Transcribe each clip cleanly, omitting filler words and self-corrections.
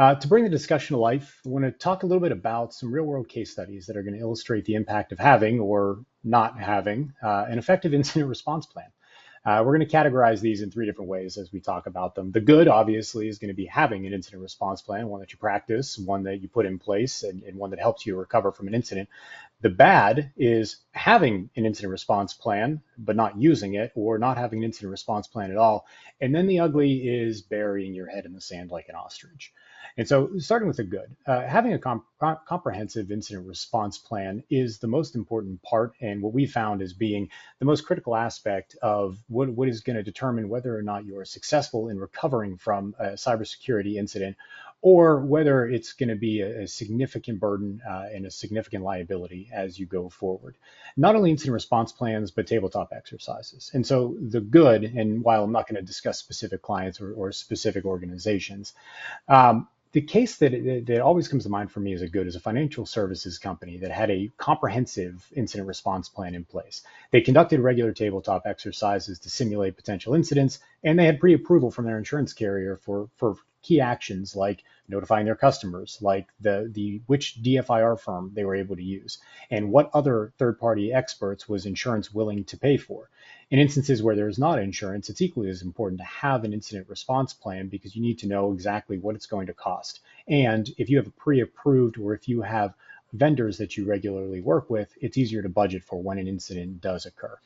To bring the discussion to life, I want to talk a little bit about some real world case studies that are going to illustrate the impact of having or not having an effective incident response plan. We're going to categorize these in three different ways as we talk about them. The good, obviously, is going to be having an incident response plan, one that you practice, one that you put in place, and one that helps you recover from an incident. The bad is having an incident response plan, but not using it, or not having an incident response plan at all. And then the ugly is burying your head in the sand like an ostrich. And so, starting with the good, having a comprehensive incident response plan is the most important part, and what we found as being the most critical aspect of what is going to determine whether or not you are successful in recovering from a cybersecurity incident, or whether it's going to be a significant burden and a significant liability as you go forward. Not only incident response plans, but tabletop exercises. And so the good, and while I'm not going to discuss specific clients or specific organizations, the case that always comes to mind for me as a good is a financial services company that had a comprehensive incident response plan in place. They conducted regular tabletop exercises to simulate potential incidents, and they had pre-approval from their insurance carrier for key actions like notifying their customers, like the which DFIR firm they were able to use, and what other third-party experts was insurance willing to pay for. In instances where there is not insurance, it's equally as important to have an incident response plan because you need to know exactly what it's going to cost. And if you have a pre-approved or if you have vendors that you regularly work with, it's easier to budget for when an incident does occur.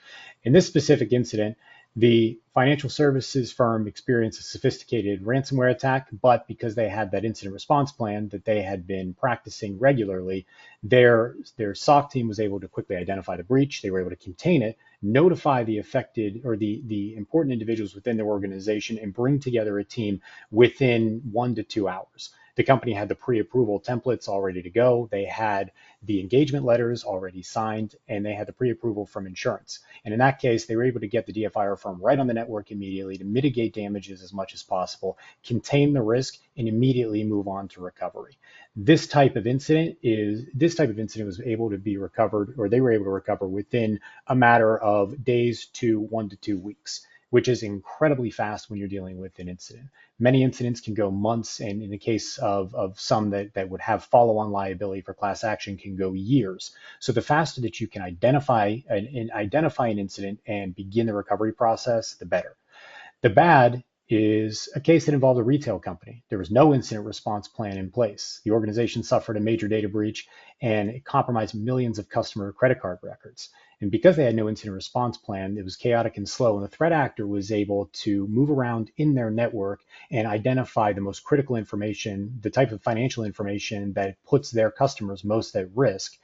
In this specific incident, the financial services firm experienced a sophisticated ransomware attack, but because they had that incident response plan that they had been practicing regularly, their SOC team was able to quickly identify the breach. They were able to contain it, notify the affected or the important individuals within their organization, and bring together a team within 1 to 2 hours. The company had the pre-approval templates all ready to go. They had the engagement letters already signed, and they had the pre-approval from insurance. And in that case, they were able to get the DFIR firm right on the network immediately to mitigate damages as much as possible, contain the risk, and immediately move on to recovery. This type of incident was able to be recovered, or they were able to recover within a matter of days to 1 to 2 weeks, which is incredibly fast when you're dealing with an incident. Many incidents can go months, and in the case of some that would have follow-on liability for class action can go years. So the faster that you can identify an incident and begin the recovery process, the better. The bad is a case that involved a retail company. There was no incident response plan in place. The organization suffered a major data breach and it compromised millions of customer credit card records. And because they had no incident response plan, it was chaotic and slow. And the threat actor was able to move around in their network and identify the most critical information, the type of financial information that puts their customers most at risk,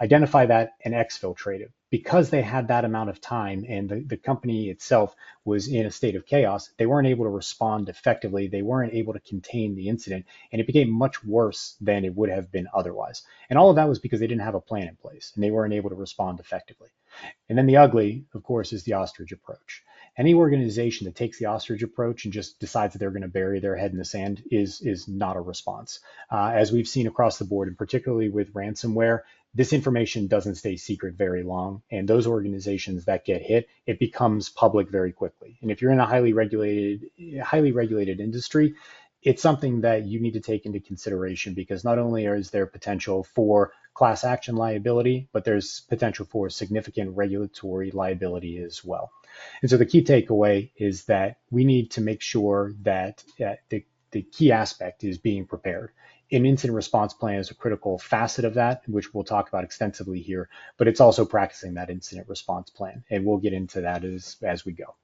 identify that and exfiltrate it. Because they had that amount of time and the company itself was in a state of chaos, they weren't able to respond effectively. They weren't able to contain the incident, and it became much worse than it would have been otherwise. And all of that was because they didn't have a plan in place and they weren't able to respond effectively. And then the ugly, of course, is the ostrich approach. Any organization that takes the ostrich approach and just decides that they're going to bury their head in the sand is not a response. As we've seen across the board, and particularly with ransomware, this information doesn't stay secret very long. And those organizations that get hit, it becomes public very quickly. And if you're in a highly regulated industry, it's something that you need to take into consideration because not only is there potential for class action liability, but there's potential for significant regulatory liability as well. And so the key takeaway is that we need to make sure that the key aspect is being prepared. An incident response plan is a critical facet of that, which we'll talk about extensively here, but it's also practicing that incident response plan. And we'll get into that as we go.